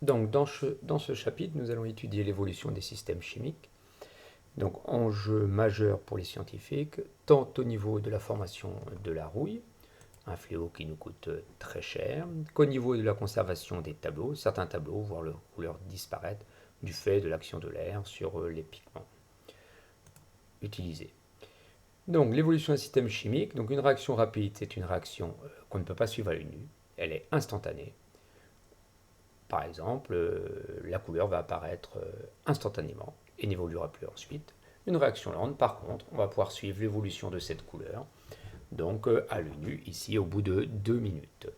Donc, dans ce chapitre, nous allons étudier l'évolution des systèmes chimiques. Donc, enjeu majeur pour les scientifiques, tant au niveau de la formation de la rouille, un fléau qui nous coûte très cher, qu'au niveau de la conservation des tableaux. Certains tableaux voient leur couleur disparaître du fait de l'action de l'air sur les pigments utilisés. Donc, l'évolution d'un système chimique, donc une réaction rapide, c'est une réaction qu'on ne peut pas suivre à l'œil nu, elle est instantanée. Par exemple, la couleur va apparaître instantanément et n'évoluera plus ensuite. Une réaction lente, par contre, on va pouvoir suivre l'évolution de cette couleur, donc à l'œil nu, ici au bout de 2 minutes.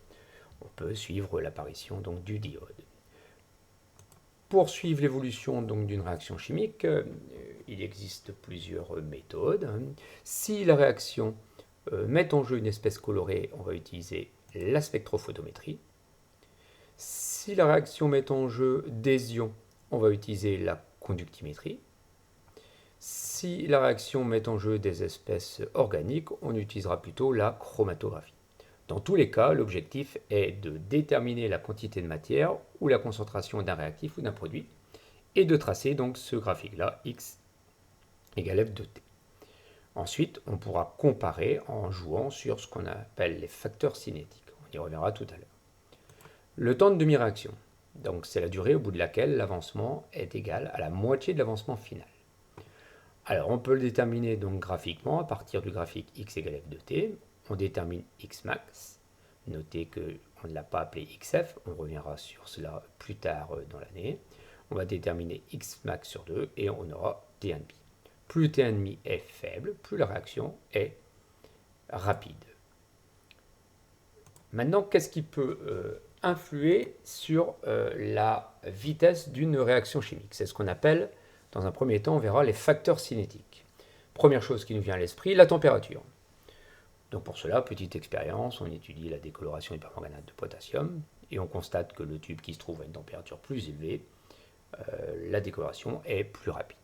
On peut suivre l'apparition donc du diode. Pour suivre l'évolution donc d'une réaction chimique, il existe plusieurs méthodes. Si la réaction met en jeu une espèce colorée, on va utiliser la spectrophotométrie. Si la réaction met en jeu des ions, on va utiliser la conductimétrie. Si la réaction met en jeu des espèces organiques, on utilisera plutôt la chromatographie. Dans tous les cas, l'objectif est de déterminer la quantité de matière ou la concentration d'un réactif ou d'un produit et de tracer donc ce graphique-là, x égale f de t. Ensuite, on pourra comparer en jouant sur ce qu'on appelle les facteurs cinétiques. On y reviendra tout à l'heure. Le temps de demi-réaction, donc c'est la durée au bout de laquelle l'avancement est égal à la moitié de l'avancement final. Alors on peut le déterminer donc graphiquement à partir du graphique x égale f de t. On détermine x max. Notez qu'on ne l'a pas appelé xf, on reviendra sur cela plus tard dans l'année. On va déterminer x max sur 2 et on aura t1,5. Plus t1,5 est faible, plus la réaction est rapide. Maintenant, qu'est-ce qui peut influer sur la vitesse d'une réaction chimique? C'est ce qu'on appelle, dans un premier temps, on verra les facteurs cinétiques. Première chose qui nous vient à l'esprit, la température. Donc pour cela, petite expérience, on étudie la décoloration du permanganate de potassium et on constate que le tube qui se trouve à une température plus élevée, la décoloration est plus rapide.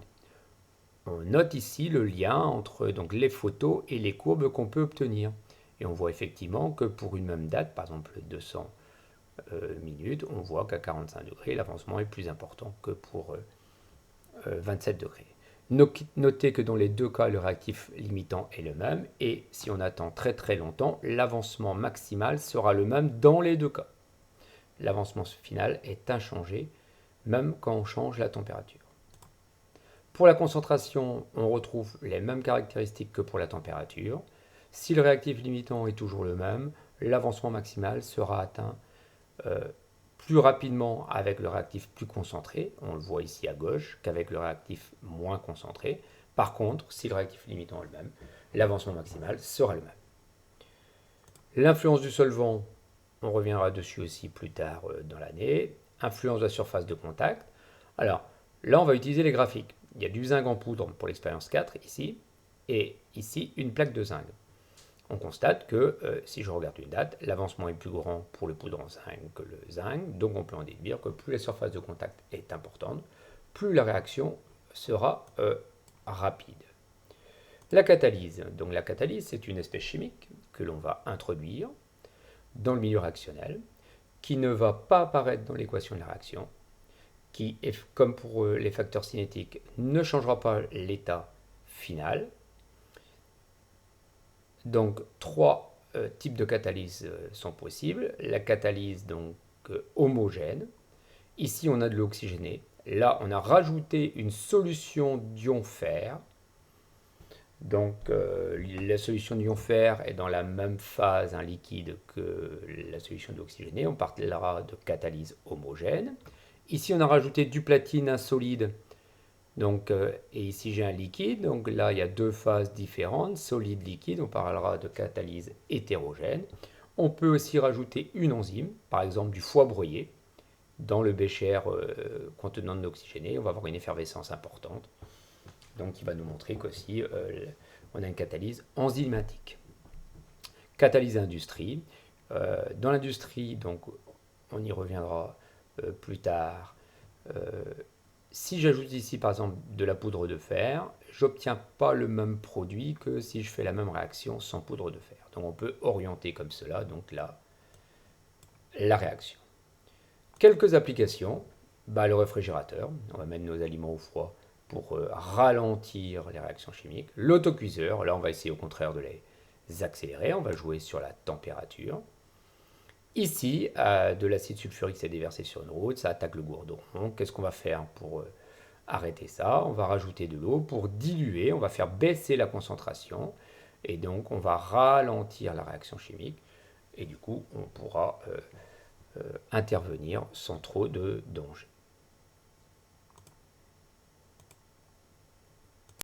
On note ici le lien entre donc, les photos et les courbes qu'on peut obtenir. Et on voit effectivement que pour une même date, par exemple 200 minutes, on voit qu'à 45 degrés, l'avancement est plus important que pour 27 degrés. Notez que dans les deux cas, le réactif limitant est le même, et si on attend très très longtemps, l'avancement maximal sera le même dans les deux cas. L'avancement final est inchangé, même quand on change la température. Pour la concentration, on retrouve les mêmes caractéristiques que pour la température. Si le réactif limitant est toujours le même, l'avancement maximal sera atteint plus rapidement avec le réactif plus concentré, on le voit ici à gauche, qu'avec le réactif moins concentré. Par contre, si le réactif limitant est le même, l'avancement maximal sera le même. L'influence du solvant, on reviendra dessus aussi plus tard dans l'année. Influence de la surface de contact. Alors, là, on va utiliser les graphiques. Il y a du zinc en poudre pour l'expérience 4 ici, et ici une plaque de zinc. On constate que si je regarde une date, l'avancement est plus grand pour le poudre en zinc que le zinc, donc on peut en déduire que plus la surface de contact est importante, plus la réaction sera rapide. La catalyse. Donc la catalyse, c'est une espèce chimique que l'on va introduire dans le milieu réactionnel, qui ne va pas apparaître dans l'équation de la réaction, qui, comme pour les facteurs cinétiques, ne changera pas l'état final. Donc, trois types de catalyse sont possibles. La catalyse donc homogène. Ici, on a de l'eau oxygénée. Là, on a rajouté une solution d'ion fer. Donc, la solution d'ion fer est dans la même phase liquide que la solution d'oxygénée. On parlera de catalyse homogène. Ici, on a rajouté du platine insolide. Donc, et ici, j'ai un liquide. Donc là, il y a deux phases différentes, solide-liquide. On parlera de catalyse hétérogène. On peut aussi rajouter une enzyme, par exemple du foie broyé, dans le bécher contenant de l'oxygéné. On va avoir une effervescence importante. Donc, il va nous montrer qu'aussi, on a une catalyse enzymatique. Catalyse industrie. Dans l'industrie, donc, on y reviendra plus tard. Si j'ajoute ici par exemple de la poudre de fer, j'obtiens pas le même produit que si je fais la même réaction sans poudre de fer. Donc on peut orienter comme cela donc la réaction. Quelques applications. bah, le réfrigérateur, on va mettre nos aliments au froid pour ralentir les réactions chimiques. L'autocuiseur, là on va essayer au contraire de les accélérer, on va jouer sur la température. Ici, de l'acide sulfurique s'est déversé sur une route, ça attaque le gourdon. Qu'est-ce qu'on va faire pour arrêter ça? On va rajouter de l'eau pour diluer, on va faire baisser la concentration et donc on va ralentir la réaction chimique et du coup on pourra intervenir sans trop de danger.